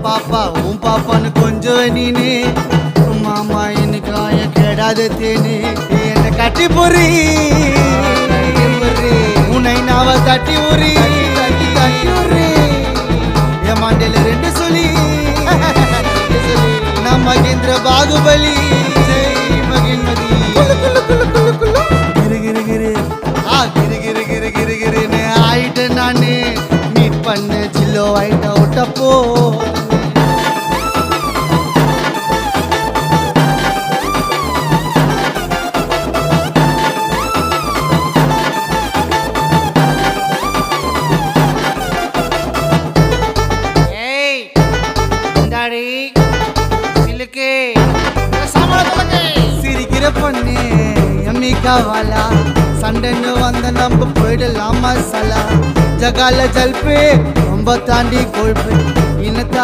பாப்பா உன் பாப்பான்னு கொஞ்சம் நீனே மாமா எனக்கு ஆய கேடாத தேனே என்ன கட்டி பொறி உன்னை நாவ தட்டி உரி என் மண்டையில ரெண்டு சொல்லி நம்ம மகேந்திர பாகுபலி ஜெய் மகிழ்மதி கிரு கிரு கிரு கிரு கிரு கிரு கிரு கிருன்னு ஆயிட்டேன் நானு மீட் பண்ண சில்லோ ஆயிட்ட விட்டப்போ சிரிக்கிற பொண்ணு எம்மி காவாலா சண்டைன்னு வந்த நம்ம போயிடலாம் மசாலா ஜகால ஜல்பே ரொம்ப தாண்டி கொழுப்பு இன்னத்தா